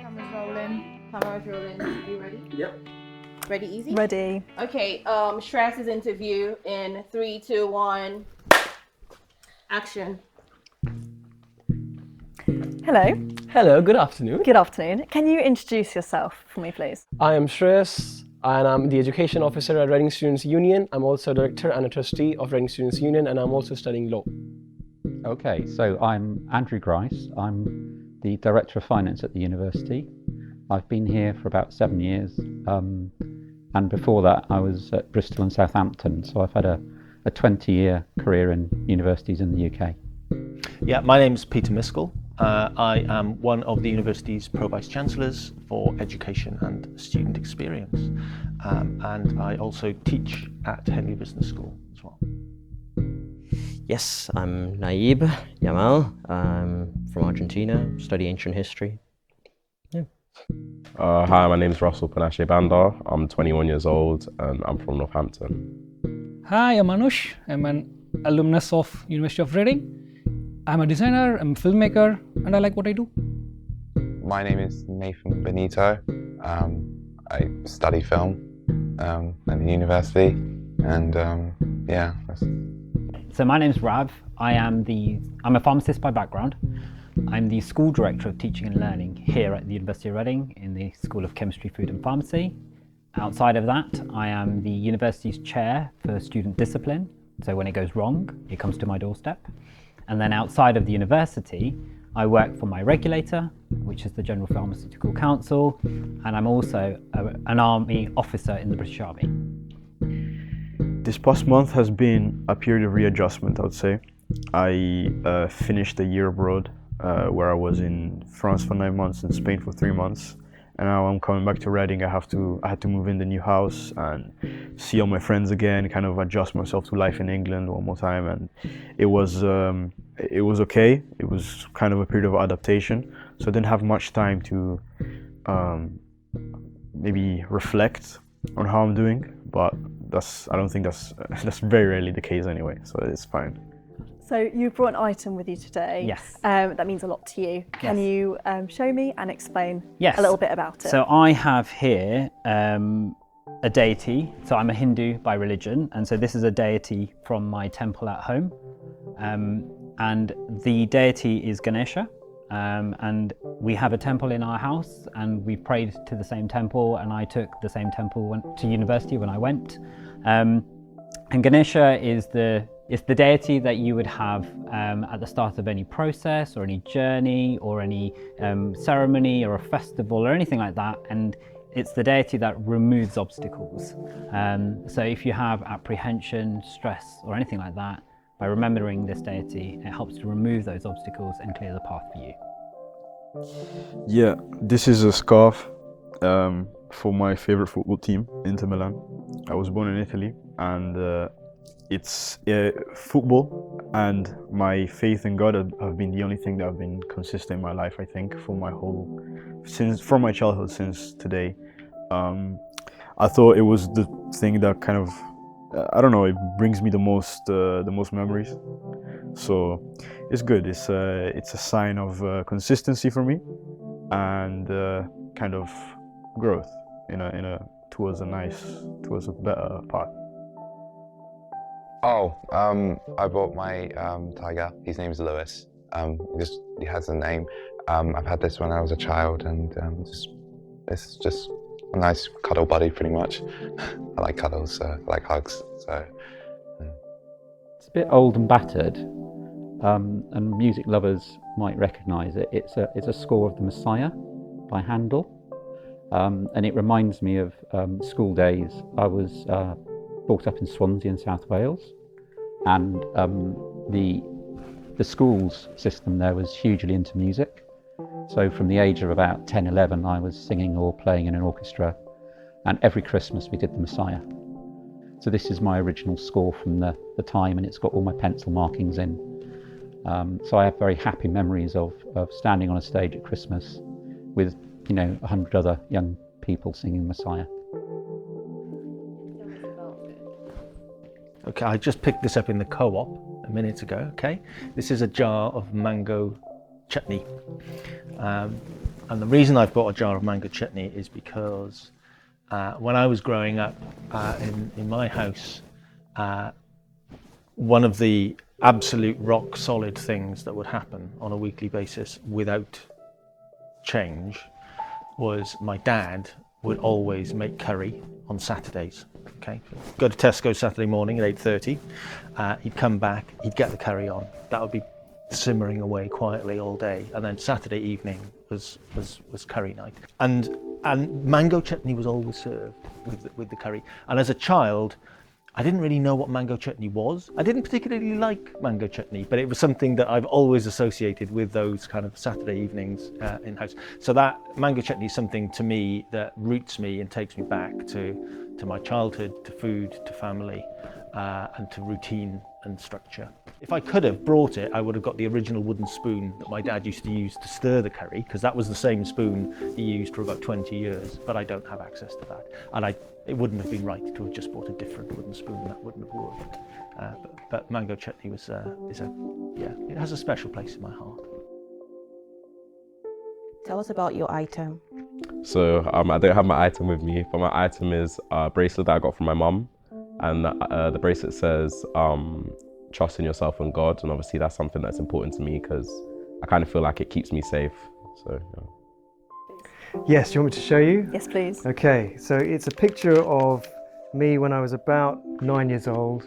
Cameras rolling. Cameras rolling. Are you ready? Yep. Ready, easy? Ready. Okay, Shreyas's interview in 3, 2, 1. Action. Hello. Hello, good afternoon. Good afternoon. Can you introduce yourself for me, please? I am Shreyas and I'm the Education Officer at Reading Students' Union. I'm also Director and a Trustee of Reading Students' Union, and I'm also studying law. Okay, so I'm Andrew Grice. I'm the Director of Finance at the university. I've been here for about 7 years, and before that I was at Bristol and Southampton, so I've had a 20-year career in universities in the UK. Yeah, my name's Peter Miskell. I am one of the university's Pro-Vice Chancellors for Education and Student Experience, and I also teach at Henley Business School as well. Yes, I'm Naib Yamal. I'm from Argentina, study ancient history. Hi, my name is Russell Panache Bandar. I'm 21 years old and I'm from Northampton. Hi, I'm Anush. I'm an alumnus of University of Reading. I'm a designer, I'm a filmmaker, and I like what I do. My name is Nathan Benito. I study film at the university, and yeah. So my name's Rav. I'm a pharmacist by background. I'm the School Director of Teaching and Learning here at the University of Reading in the School of Chemistry, Food and Pharmacy. Outside of that, I am the university's Chair for Student Discipline. So when it goes wrong, it comes to my doorstep. And then outside of the university, I work for my regulator, which is the General Pharmaceutical Council, and I'm also an Army officer in the British Army. This past month has been a period of readjustment, I would say. I finished a year abroad where I was in France for 9 months and Spain for 3 months. And now I'm coming back to Reading. I had to move in the new house and see all my friends again, kind of adjust myself to life in England one more time. And it was okay. It was kind of a period of adaptation. So I didn't have much time to maybe reflect on how I'm doing, but I don't think that's very rarely the case anyway, so it's fine. So you brought an item with you today. Yes. That means a lot to you. Can you show me and explain Yes. a little bit about it? So I have here a deity. So I'm a Hindu by religion, and so this is a deity from my temple at home. And the deity is Ganesha. And we have a temple in our house, and we prayed to the same temple, and I took the same temple to university when I went. And Ganesha is the deity that you would have at the start of any process or any journey or any ceremony or a festival or anything like that, and it's the deity that removes obstacles. So if you have apprehension, stress or anything like that, by remembering this deity, it helps to remove those obstacles and clear the path for you. Yeah, this is a scarf for my favorite football team, Inter Milan. I was born in Italy, and it's football and my faith in God have been the only thing that have been consistent in my life, I think, from my childhood since today. I thought it was the thing that kind of, I don't know, it brings me the most memories. So it's good. It's a sign of consistency for me, and kind of growth towards a better path. Oh, I bought my tiger. His name's Lewis. He has a name. I've had this when I was a child, and this is just a nice cuddle buddy, pretty much. I like cuddles, I like hugs. So it's a bit old and battered, and music lovers might recognise it. It's a score of The Messiah by Handel, and it reminds me of school days. I was brought up in Swansea in South Wales, and the schools system there was hugely into music. So from the age of about 10, 11, I was singing or playing in an orchestra, and every Christmas we did The Messiah. So this is my original score from the time, and it's got all my pencil markings in. So I have very happy memories of standing on a stage at Christmas with 100 other young people singing Messiah. Okay, I just picked this up in the co-op a minute ago, okay? This is a jar of mango chutney. And the reason I've bought a jar of mango chutney is because when I was growing up in my house, one of the absolute rock solid things that would happen on a weekly basis without change was my dad would always make curry on Saturdays. Okay, go to Tesco Saturday morning at 8:30. He'd come back, he'd get the curry on. That would be simmering away quietly all day, and then Saturday evening was curry night. And mango chutney was always served with the curry. And as a child, I didn't really know what mango chutney was. I didn't particularly like mango chutney, but it was something that I've always associated with those kind of Saturday evenings in house. So that mango chutney is something to me that roots me and takes me back to my childhood, to food, to family, and to routine and structure. If I could have brought it, I would have got the original wooden spoon that my dad used to use to stir the curry, because that was the same spoon he used for about 20 years, but I don't have access to that. And it wouldn't have been right to have just bought a different wooden spoon, that wouldn't have worked. But mango chutney it has a special place in my heart. Tell us about your item. So I don't have my item with me, but my item is a bracelet that I got from my mum. And the bracelet says, trust in yourself and God. And obviously that's something that's important to me because I kind of feel like it keeps me safe. So, yeah. Yes, do you want me to show you? Yes, please. Okay, so it's a picture of me when I was about 9 years old.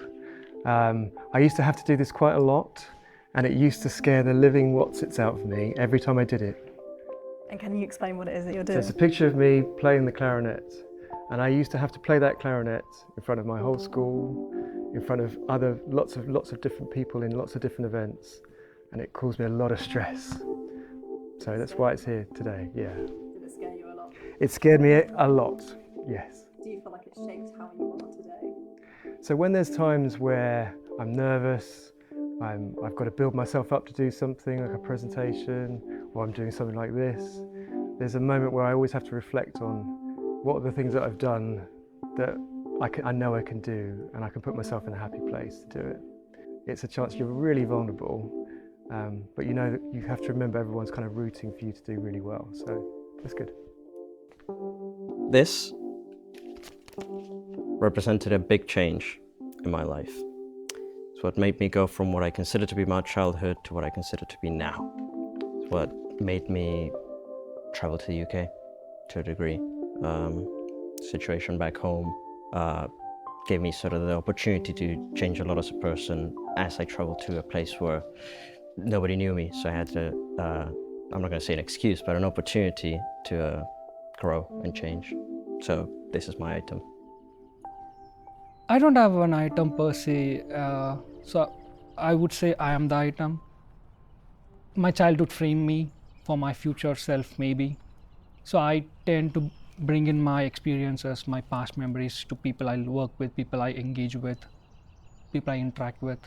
I used to have to do this quite a lot, and it used to scare the living wotsits out of me every time I did it. And can you explain what it is that you're doing? So it's a picture of me playing the clarinet. And I used to have to play that clarinet in front of my whole school, in front of lots of different people in lots of different events, and it caused me a lot of stress. So that's why it's here today. Yeah. Did it scare you a lot? It scared me a lot. Yes. Do you feel like it shaped how you are today? So when there's times where I'm nervous, I've got to build myself up to do something like a presentation, or I'm doing something like this, there's a moment where I always have to reflect on what are the things that I've done that I know I can do, and I can put myself in a happy place to do it. It's a chance you're really vulnerable, but you know that you have to remember everyone's kind of rooting for you to do really well, so that's good. This represented a big change in my life. It's what made me go from what I consider to be my childhood to what I consider to be now. It's what made me travel to the UK to a degree. Situation back home gave me sort of the opportunity to change a lot as a person as I traveled to a place where nobody knew me. So I had to, I'm not going to say an excuse, but an opportunity to grow and change. So this is my item. I don't have an item per se, so I would say I am the item. My childhood framed me for my future self maybe. So I tend to bring in my experiences, my past memories to people I work with, people I engage with, people I interact with.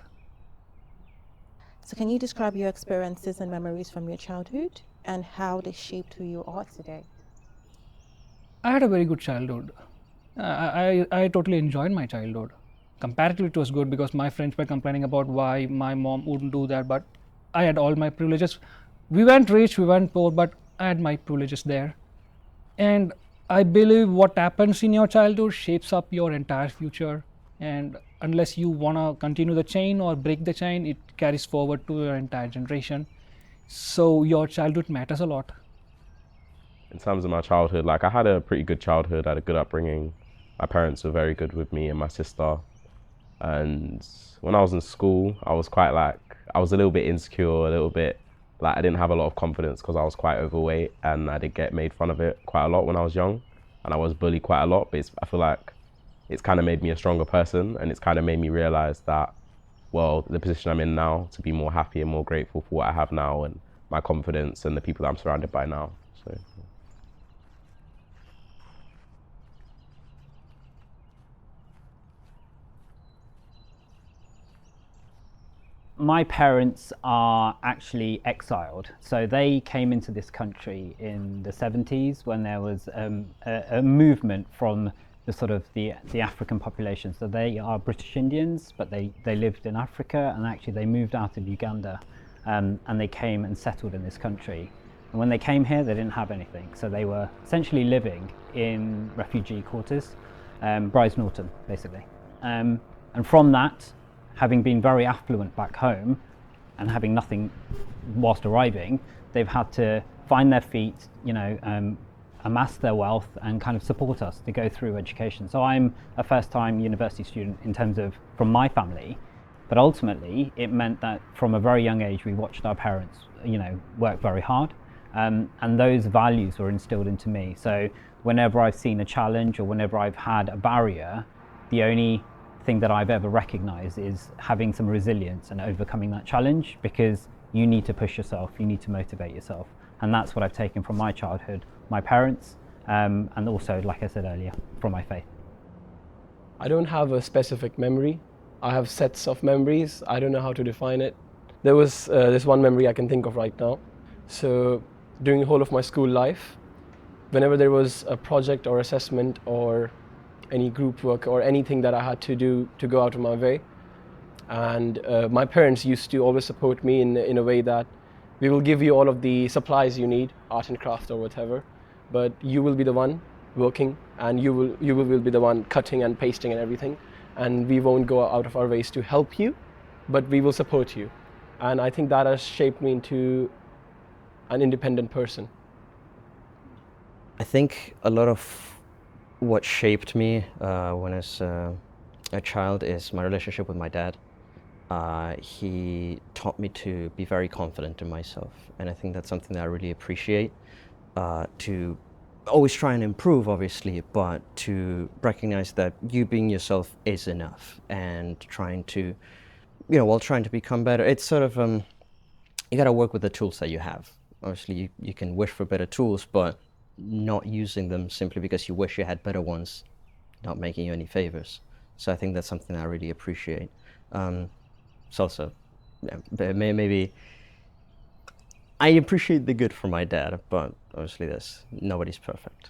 So can you describe your experiences and memories from your childhood and how they shaped who you are today? I had a very good childhood. I totally enjoyed my childhood. Comparatively it was good because my friends were complaining about why my mom wouldn't do that, but I had all my privileges. We weren't rich, we weren't poor, but I had my privileges there. And I believe what happens in your childhood shapes up your entire future, and unless you want to continue the chain or break the chain, it carries forward to your entire generation. So your childhood matters a lot. In terms of my childhood, like I had a pretty good childhood, I had a good upbringing. My parents were very good with me and my sister. And when I was in school, I was quite like, I was a little bit insecure, a little bit like I didn't have a lot of confidence because I was quite overweight, and I did get made fun of it quite a lot when I was young, and I was bullied quite a lot, but I feel like it's kind of made me a stronger person, and it's kind of made me realize that, well, the position I'm in now, to be more happy and more grateful for what I have now and my confidence and the people that I'm surrounded by now. So. My parents are actually exiled. So they came into this country in the 70s when there was a movement from the sort of the African population. So they are British Indians, but they lived in Africa, and actually they moved out of Uganda and they came and settled in this country. And when they came here, they didn't have anything. So they were essentially living in refugee quarters, Brize Norton, basically. And from that, having been very affluent back home and having nothing whilst arriving, they've had to find their feet, you know, amass their wealth and kind of support us to go through education. So I'm a first-time university student in terms of from my family, but ultimately it meant that from a very young age we watched our parents, you know, work very hard, and those values were instilled into me. So whenever I've seen a challenge or whenever I've had a barrier, the only thing that I've ever recognized is having some resilience and overcoming that challenge, because you need to push yourself, you need to motivate yourself. And that's what I've taken from my childhood, my parents, and also, like I said earlier, from my faith. I don't have a specific memory. I have sets of memories. I don't know how to define it. There was this one memory I can think of right now. So during the whole of my school life, whenever there was a project or assessment or any group work or anything that I had to do to go out of my way, and my parents used to always support me in a way that we will give you all of the supplies you need, art and craft or whatever, but you will be the one working, and you will be the one cutting and pasting and everything, and we won't go out of our ways to help you, but we will support you. And I think that has shaped me into an independent person. I think a lot of what shaped me when I was a child is my relationship with my dad. He taught me to be very confident in myself, and I think that's something that I really appreciate. To always try and improve, obviously, but to recognize that you being yourself is enough, and trying to, you know, while trying to become better, it's sort of, you gotta work with the tools that you have. Obviously, you can wish for better tools, but not using them simply because you wish you had better ones, not making you any favors. So I think that's something I really appreciate. It's also, yeah, maybe I appreciate the good from my dad, but obviously nobody's perfect.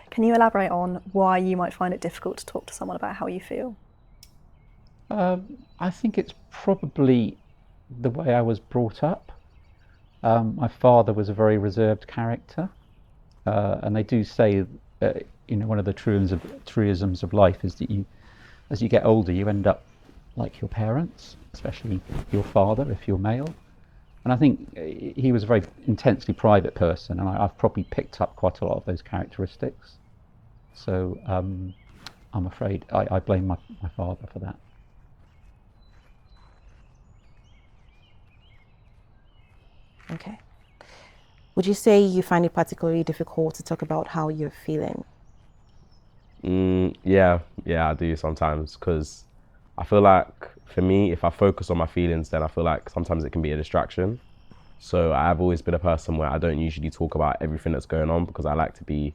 Can you elaborate on why you might find it difficult to talk to someone about how you feel? I think it's probably the way I was brought up. My father was a very reserved character. And they do say, you know, one of the truisms of life is that as you get older, you end up like your parents, especially your father if you're male. And I think he was a very intensely private person, and I've probably picked up quite a lot of those characteristics. So I'm afraid I blame my father for that. Okay. Would you say you find it particularly difficult to talk about how you're feeling? Yeah, I do sometimes, because I feel like for me, if I focus on my feelings, then I feel like sometimes it can be a distraction. So I've always been a person where I don't usually talk about everything that's going on, because I like to be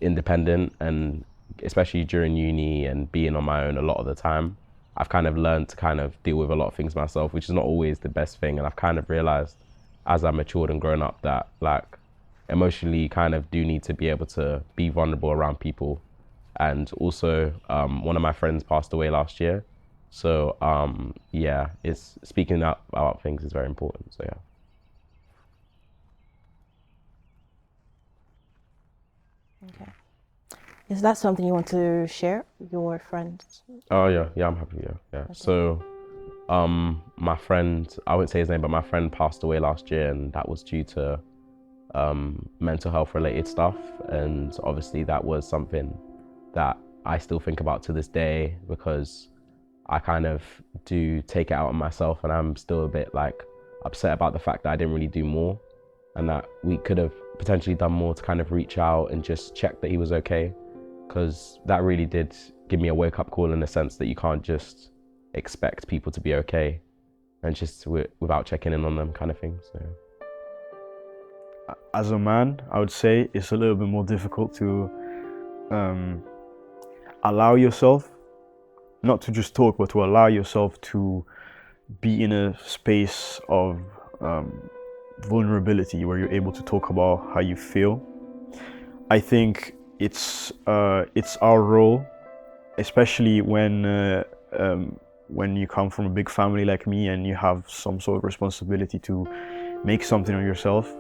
independent, and especially during uni and being on my own a lot of the time, I've kind of learned to kind of deal with a lot of things myself, which is not always the best thing. And I've kind of realized as I matured and grown up that, like, emotionally you kind of do need to be able to be vulnerable around people. And also one of my friends passed away last year, so yeah, it's speaking out about things is very important. So yeah. Okay. Is that something you want to share with your friends? Oh yeah, I'm happy. Yeah. Okay. So, my friend, I won't say his name, but my friend passed away last year, and that was due to mental health related stuff. And obviously, that was something that I still think about to this day, because I kind of do take it out on myself, and I'm still a bit like upset about the fact that I didn't really do more, and that we could have potentially done more to kind of reach out and just check that he was okay, because that really did give me a wake-up call in the sense that you can't just expect people to be okay and just without checking in on them, kind of thing. So as a man, I would say it's a little bit more difficult to allow yourself not to just talk, but to allow yourself to be in a space of vulnerability where you're able to talk about how you feel. I think it's our role, especially when you come from a big family like me and you have some sort of responsibility to make something of yourself,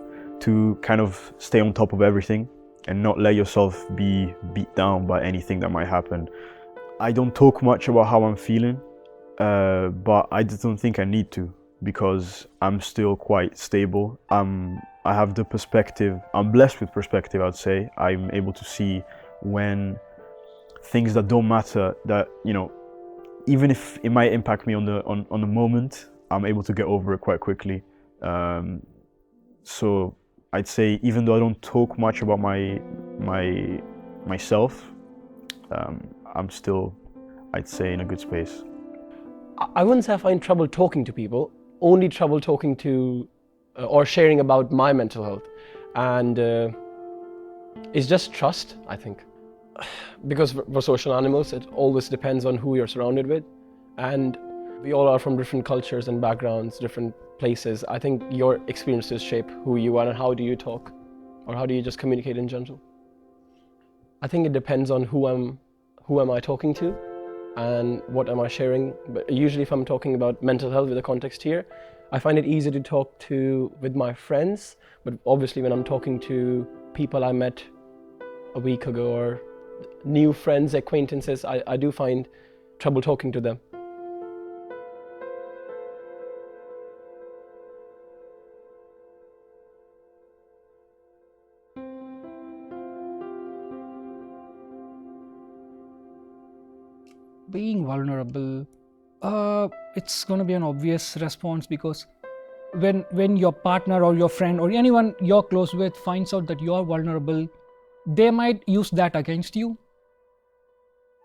to kind of stay on top of everything and not let yourself be beat down by anything that might happen. I don't talk much about how I'm feeling, but I just don't think I need to, because I'm still quite stable. I have the perspective, I'm blessed with perspective, I'd say. I'm able to see when things that don't matter, that, you know, even if it might impact me on the moment, I'm able to get over it quite quickly. So I'd say, even though I don't talk much about myself, I'm still, I'd say, in a good space. I wouldn't say I find trouble talking to people, only trouble talking to or sharing about my mental health. And it's just trust, I think. Because we're social animals, it always depends on who you're surrounded with. And we all are from different cultures and backgrounds, different places. I think your experiences shape who you are and how do you talk, or how do you just communicate in general. I think it depends on who am I talking to and what am I sharing. But usually if I'm talking about mental health with the context here, I find it easy to talk to with my friends, but obviously when I'm talking to people I met a week ago or new friends, acquaintances, I do find trouble talking to them. Being vulnerable, it's going to be an obvious response, because when your partner or your friend or anyone you're close with finds out that you're vulnerable, they might use that against you.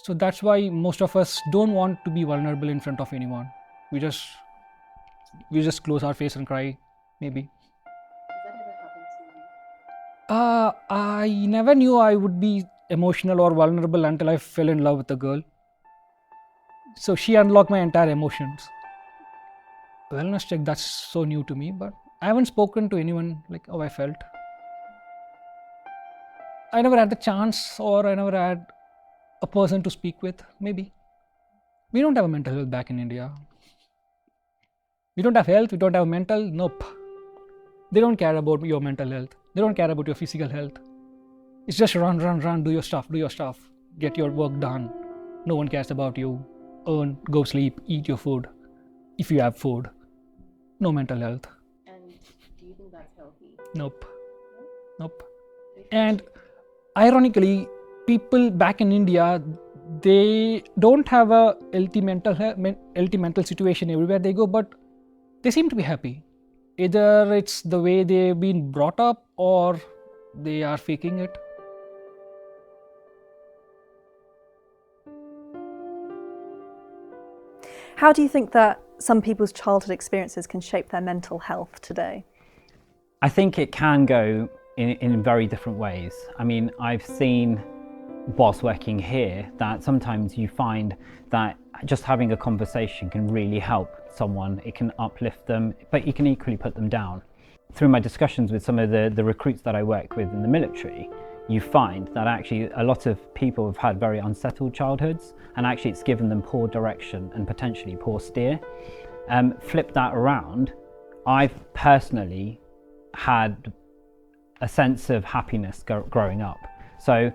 So that's why most of us don't want to be vulnerable in front of anyone. We just close our face and cry, maybe. Has that ever happened to you? I never knew I would be emotional or vulnerable until I fell in love with a girl. So she unlocked my entire emotions. Wellness check, that's so new to me, but I haven't spoken to anyone like how I felt. I never had the chance, or I never had a person to speak with, maybe. We don't have a mental health back in India. We don't have health, we don't have mental, nope. They don't care about your mental health. They don't care about your physical health. It's just run, do your stuff, get your work done. No one cares about you. Earn, go sleep, eat your food, if you have food. No mental health. And do you think that's healthy? Nope. And ironically, people back in India, they don't have a healthy mental situation everywhere they go, but they seem to be happy. Either it's the way they've been brought up or they are faking it. How do you think that some people's childhood experiences can shape their mental health today? I think it can go in very different ways. I mean, I've seen whilst working here that sometimes you find that just having a conversation can really help someone. It can uplift them, but you can equally put them down. Through my discussions with some of the recruits that I work with in the military, you find that actually a lot of people have had very unsettled childhoods, and actually it's given them poor direction and potentially poor steer. Flip that around, I've personally had a sense of happiness growing up. So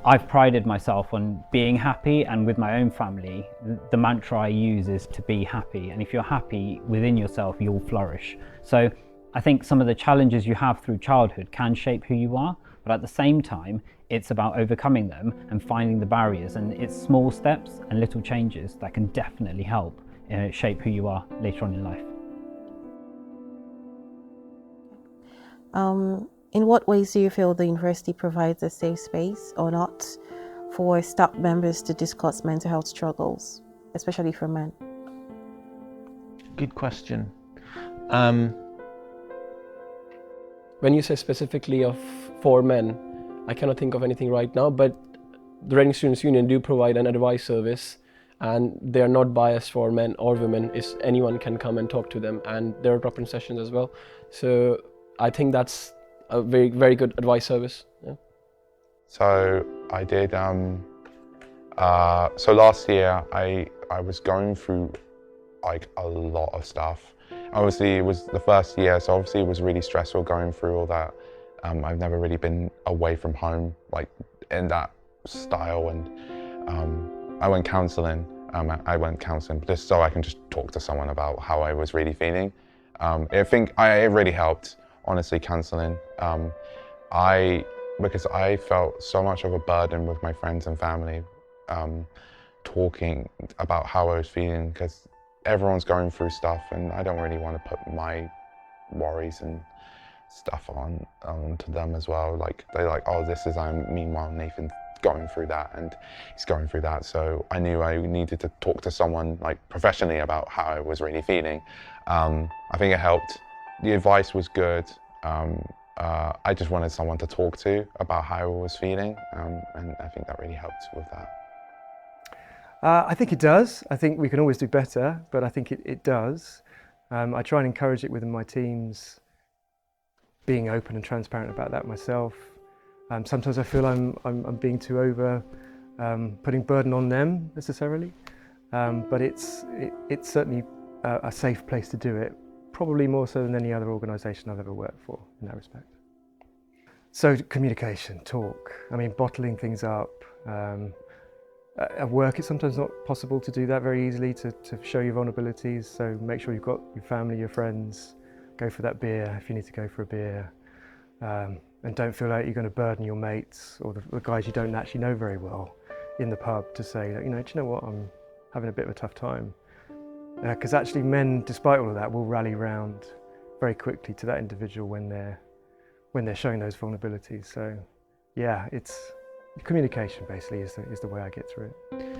I've prided myself on being happy, and with my own family, the mantra I use is to be happy. And if you're happy within yourself, you'll flourish. So I think some of the challenges you have through childhood can shape who you are, but at the same time, it's about overcoming them and finding the barriers. And it's small steps and little changes that can definitely help shape who you are later on in life. In what ways do you feel the university provides a safe space or not for staff members to discuss mental health struggles, especially for men? Good question. When you say specifically for men, I cannot think of anything right now, but the Reading Students' Union do provide an advice service, and they are not biased for men or women. Anyone can come and talk to them, and there are drop-in sessions as well. So I think that's a very, very good advice service. Yeah. So I did, so last year I was going through like a lot of stuff. Obviously it was the first year, so obviously it was really stressful going through all that. I've never really been away from home, like in that style, and I went counselling. I went counselling just so I can just talk to someone about how I was really feeling. I think it really helped, honestly, counselling. Because I felt so much of a burden with my friends and family, talking about how I was feeling, because everyone's going through stuff, and I don't really want to put my worries and stuff onto them as well. Like they're like, oh, meanwhile Nathan's going through that and he's going through that. So I knew I needed to talk to someone like professionally about how I was really feeling. I think it helped. The advice was good. I just wanted someone to talk to about how I was feeling, and I think that really helped with that. I think it does. I think we can always do better, but I think it does. I try and encourage it within my teams, being open and transparent about that myself. Sometimes I feel I'm being too over, putting burden on them necessarily, but it's certainly a safe place to do it, probably more so than any other organisation I've ever worked for in that respect. So communication, talk, I mean bottling things up. At work it's sometimes not possible to do that very easily, to show your vulnerabilities, so make sure you've got your family, your friends, go for that beer if you need to go for a beer. And don't feel like you're going to burden your mates or the guys you don't actually know very well in the pub to say, do you know what, I'm having a bit of a tough time. Because actually men, despite all of that, will rally round very quickly to that individual when they're showing those vulnerabilities. So yeah, it's communication basically is the way I get through it.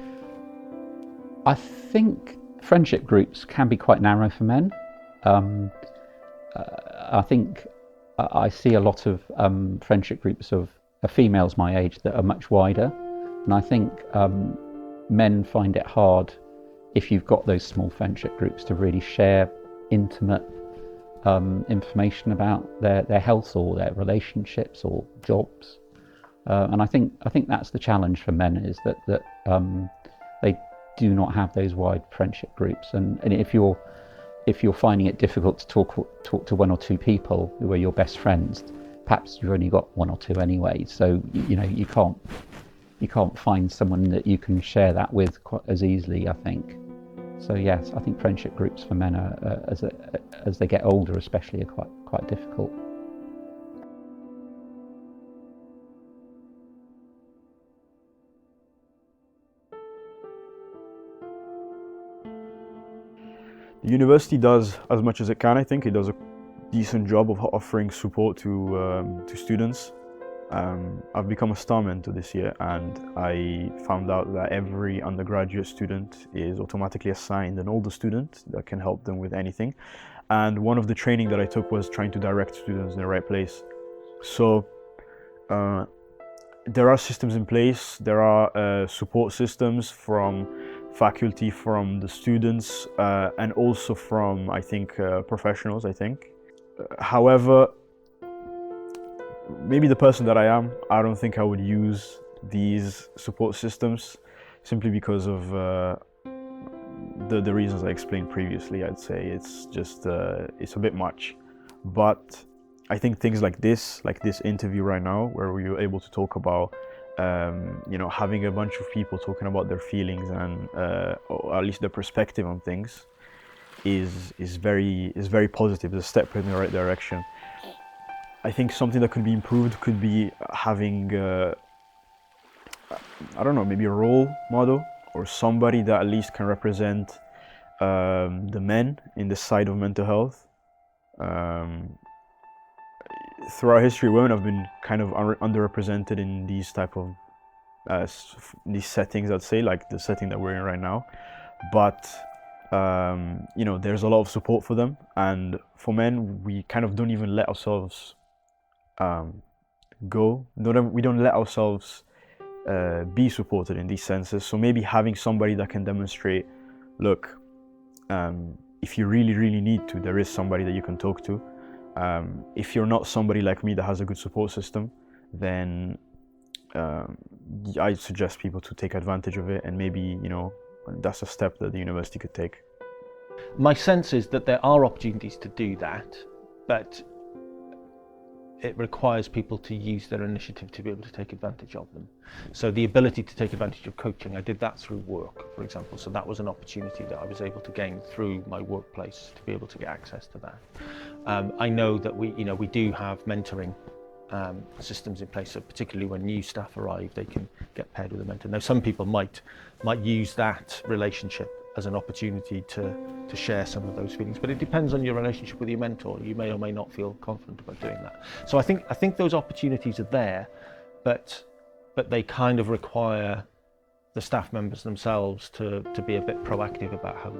I think friendship groups can be quite narrow for men. I think I see a lot of friendship groups of females my age that are much wider, and I think men find it hard if you've got those small friendship groups to really share intimate information about their health or their relationships or jobs. And I think that's the challenge for men, is that they do not have those wide friendship groups, and if you're finding it difficult to talk to one or two people who are your best friends, perhaps you've only got one or two anyway. So you can't find someone that you can share that with quite as easily, I think. So yes, I think friendship groups for men are, as they get older especially, are quite difficult. The university does as much as it can. I think it does a decent job of offering support to students. I've become a STAR mentor this year, and I found out that every undergraduate student is automatically assigned an older student that can help them with anything. And one of the training that I took was trying to direct students in the right place. So there are systems in place. There are support systems from faculty, from the students, and also from, I think, professionals, I think. However, maybe the person that I am, I don't think I would use these support systems simply because of the reasons I explained previously. I'd say it's just, it's a bit much. But I think things like this interview right now, where we were able to talk about having a bunch of people talking about their feelings and or at least their perspective on things is very positive. It's a step in the right direction. I think something that could be improved could be having I don't know, maybe a role model or somebody that at least can represent the men in the side of mental health. Throughout history, women have been kind of underrepresented in these type of these settings, I'd say, like the setting that we're in right now. But there's a lot of support for them, and for men, we kind of don't even let ourselves go. We don't let ourselves be supported in these senses. So maybe having somebody that can demonstrate, look, if you really, really need to, there is somebody that you can talk to. If you're not somebody like me that has a good support system, then I suggest people to take advantage of it, and maybe, that's a step that the university could take. My sense is that there are opportunities to do that, but it requires people to use their initiative to be able to take advantage of them. So the ability to take advantage of coaching, I did that through work, for example. So that was an opportunity that I was able to gain through my workplace to be able to get access to that. I know that we do have mentoring systems in place, so particularly when new staff arrive, they can get paired with a mentor. Now, some people might use that relationship as an opportunity to share some of those feelings, but it depends on your relationship with your mentor. You may or may not feel confident about doing that. So I think those opportunities are there, but they kind of require the staff members themselves to be a bit proactive about how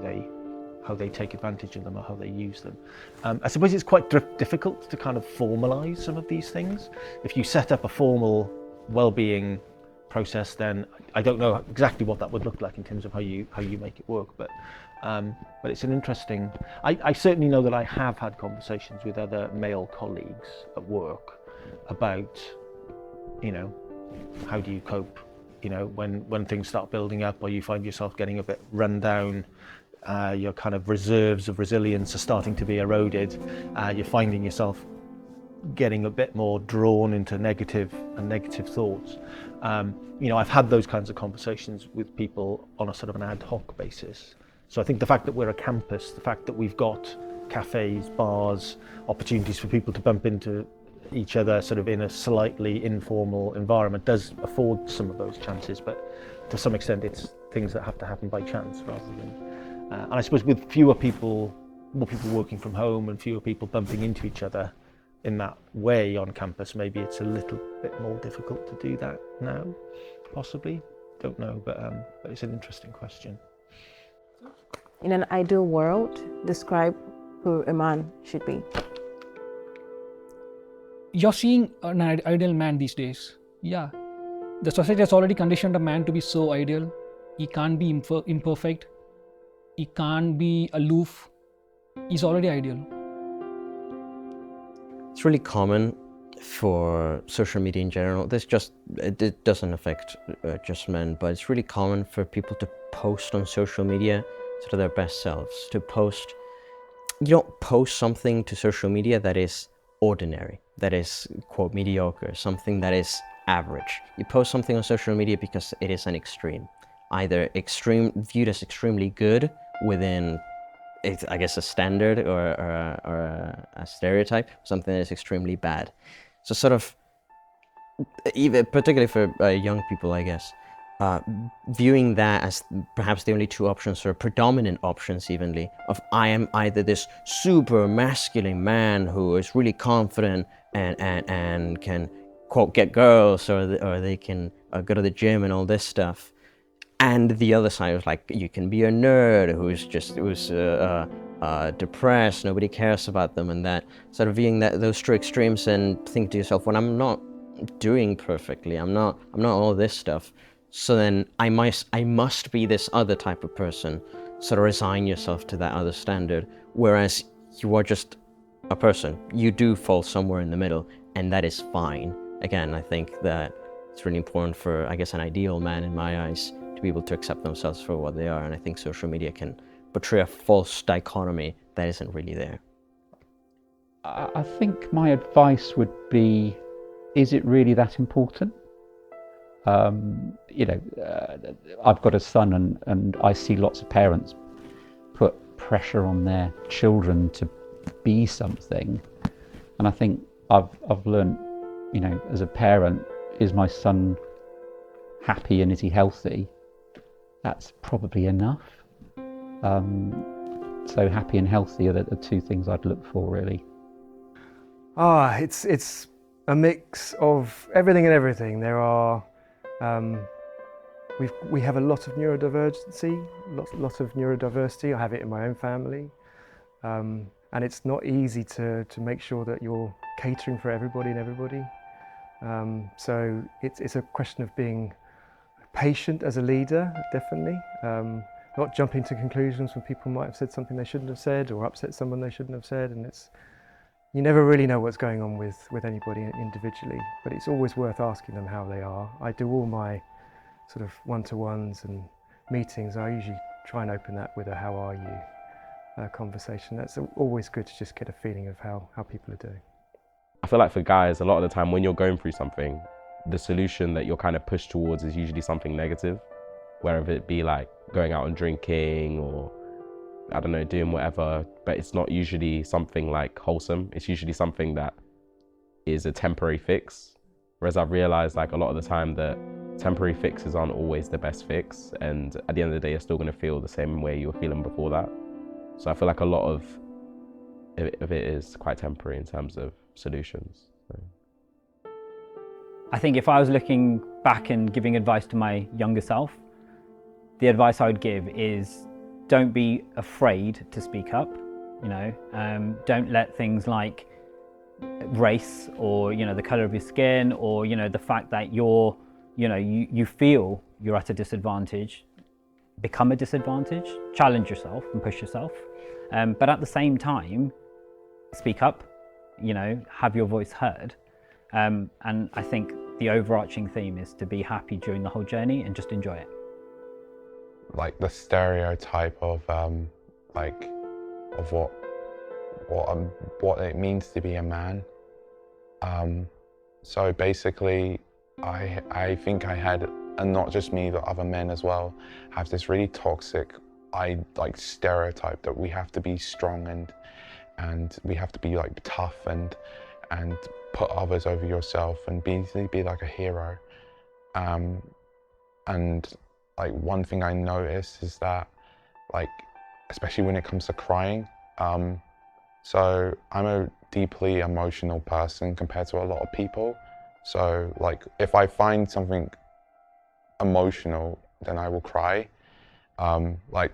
they take advantage of them or how they use them. I suppose it's quite difficult to kind of formalise some of these things. If you set up a formal well-being process, then I don't know exactly what that would look like in terms of how you make it work. But it's an interesting. I certainly know that I have had conversations with other male colleagues at work about, how do you cope, when things start building up or you find yourself getting a bit run down. Your kind of reserves of resilience are starting to be eroded. You're finding yourself getting a bit more drawn into negative thoughts. I've had those kinds of conversations with people on a sort of an ad hoc basis. So I think the fact that we're a campus, the fact that we've got cafes, bars, opportunities for people to bump into each other sort of in a slightly informal environment does afford some of those chances, but to some extent it's things that have to happen by chance rather than. And I suppose with more people working from home and fewer people bumping into each other in that way on campus, maybe it's a little bit more difficult to do that now, possibly. Don't know, but it's an interesting question. In an ideal world, describe who a man should be. You're seeing an ideal man these days. Yeah. The society has already conditioned a man to be so ideal. He can't be imperfect. He can't be aloof. He's already ideal. It's really common for social media in general. It doesn't affect just men, but it's really common for people to post on social media to their best selves. You don't post something to social media that is ordinary, that is, quote, mediocre, something that is average. You post something on social media because it is an extreme. Either viewed as extremely good within, I guess, a standard or a stereotype, something that is extremely bad. So sort of, even particularly for young people, I guess, viewing that as perhaps the only two options or predominant options evenly of I am either this super masculine man who is really confident and can, quote, get girls or they can go to the gym and all this stuff. And the other side was like, you can be a nerd who's depressed, nobody cares about them, and that sort of viewing those two extremes and think to yourself, well, I'm not doing perfectly, I'm not all this stuff. So then I must be this other type of person. Sort of resign yourself to that other standard, whereas you are just a person. You do fall somewhere in the middle, and that is fine. Again, I think that it's really important for, I guess, an ideal man in my eyes to be able to accept themselves for what they are, and I think social media can portray a false dichotomy that isn't really there. I think my advice would be, is it really that important? I've got a son, and I see lots of parents put pressure on their children to be something, and I think I've learned, as a parent, is my son happy and is he healthy? That's probably enough. So happy and healthy are the two things I'd look for, really. It's a mix of everything and everything. There are we have a lot of neurodiversity, lots of neurodiversity. I have it in my own family, and it's not easy to make sure that you're catering for everybody and everybody. So it's a question of being patient as a leader, definitely. Not jumping to conclusions when people might have said something they shouldn't have said or upset someone they shouldn't have said, and you never really know what's going on with anybody individually, but it's always worth asking them how they are. I do all my sort of one-to-ones and meetings. I usually try and open that with a "how are you" conversation. That's always good to just get a feeling of how people are doing. I feel like for guys, a lot of the time when you're going through something, the solution that you're kind of pushed towards is usually something negative, whether it be like going out and drinking or, I don't know, doing whatever, but it's not usually something like wholesome. It's usually something that is a temporary fix. Whereas I've realized like a lot of the time that temporary fixes aren't always the best fix, and at the end of the day, you're still going to feel the same way you were feeling before that. So I feel like a lot of it is quite temporary in terms of solutions. So. I think if I was looking back and giving advice to my younger self, the advice I would give is don't be afraid to speak up. Don't let things like race or the color of your skin or the fact that you feel you're at a disadvantage become a disadvantage. Challenge yourself and push yourself, but at the same time speak up, have your voice heard, and I think the overarching theme is to be happy during the whole journey and just enjoy it. Like the stereotype of what it means to be a man. So basically, I think I had, and not just me, but other men as well, have this really toxic stereotype that we have to be strong and we have to be like tough and put others over yourself and be like a hero. And like one thing I noticed is that, like, especially when it comes to crying, so I'm a deeply emotional person compared to a lot of people. So like if I find something emotional, then I will cry. Like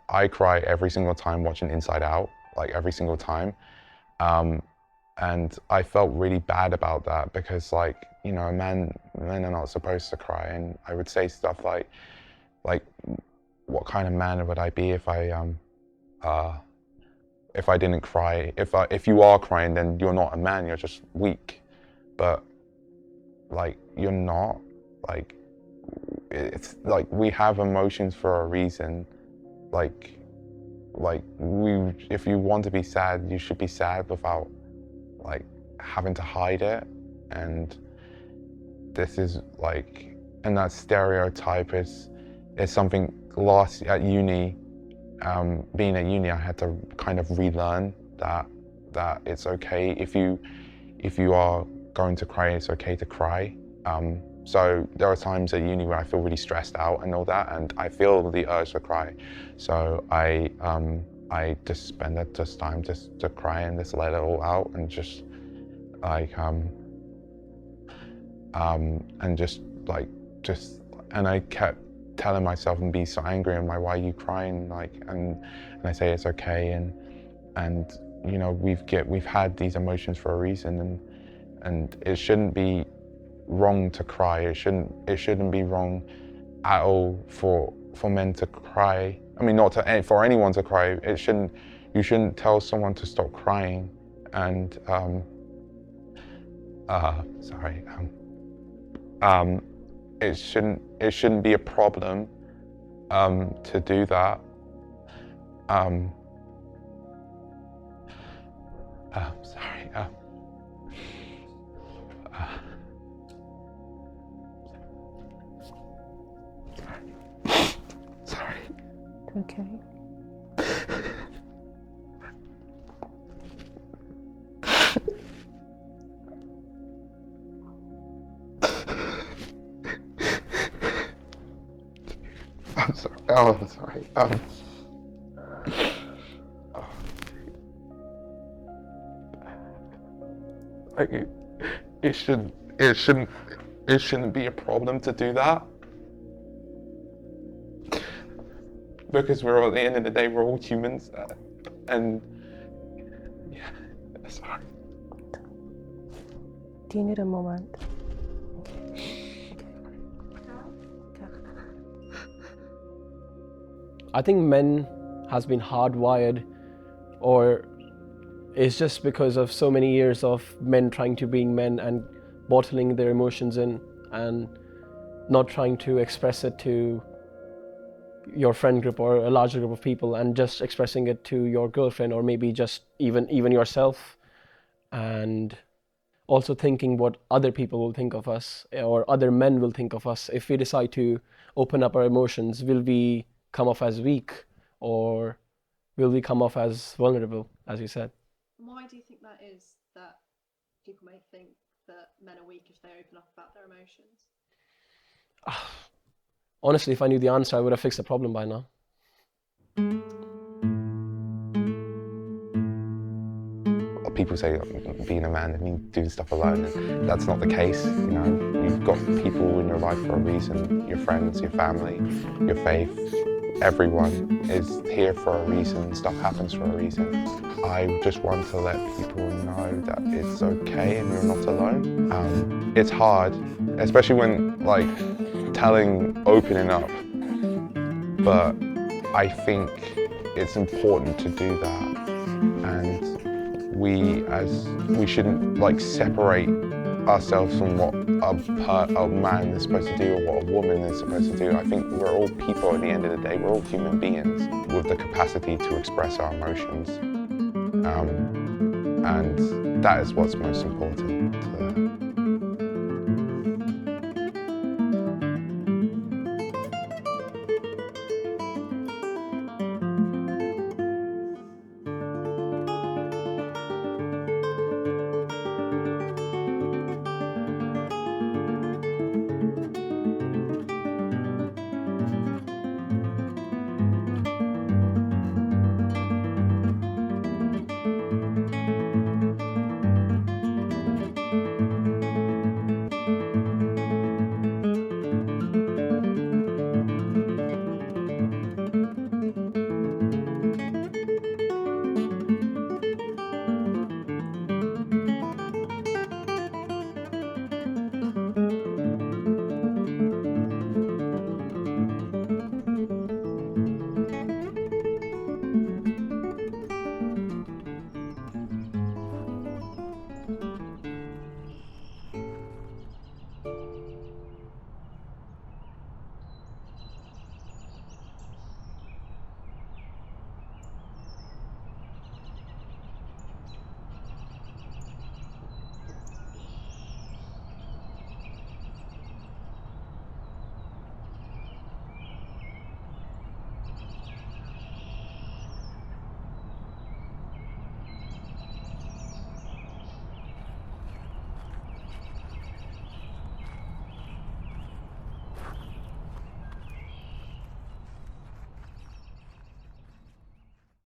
I cry every single time watching Inside Out, like every single time. And I felt really bad about that because, like, men are not supposed to cry. And I would say stuff like what kind of man would I be if I didn't cry? If you are crying, then you're not a man, you're just weak. But like, you're not. Like, it's like we have emotions for a reason. Like if you want to be sad, you should be sad without like having to hide it. And this is like, and that stereotype is something lost at uni. Being at uni, I had to kind of relearn that it's okay if you are going to cry, it's okay to cry. So there are times at uni where I feel really stressed out and all that, and I feel the urge to cry. So I just spend this time just to cry and just let it all out, and just like and I kept telling myself and be so angry, and why are you crying? Like, and I say it's okay, and we've had these emotions for a reason, and it shouldn't be wrong to cry. It shouldn't be wrong at all for men to cry. I mean, not for anyone to cry. You shouldn't tell someone to stop crying. And it shouldn't be a problem to do that. Sorry. Okay. I'm sorry. Oh, I'm sorry. Like it shouldn't be a problem to do that, because we're all, at the end of the day, we're all humans, and yeah, sorry. Do you need a moment? I think men has been hardwired, or it's just because of so many years of men trying to being men and bottling their emotions in and not trying to express it to your friend group or a larger group of people, and just expressing it to your girlfriend or maybe just even yourself, and also thinking what other people will think of us or other men will think of us if we decide to open up our emotions. Will we come off as weak, or will we come off as vulnerable, as you said? Why do you think that is, that people may think that men are weak if they open up about their emotions? Honestly, if I knew the answer, I would have fixed the problem by now. People say being a man, it means doing stuff alone, and that's not the case. You know, you've got people in your life for a reason. Your friends, your family, your faith. Everyone is here for a reason. Stuff happens for a reason. I just want to let people know that it's okay and you're not alone. It's hard, especially when opening up. But I think it's important to do that, and we shouldn't separate ourselves from what a man is supposed to do or what a woman is supposed to do. I think we're all people at the end of the day. We're all human beings with the capacity to express our emotions, and that is what's most important.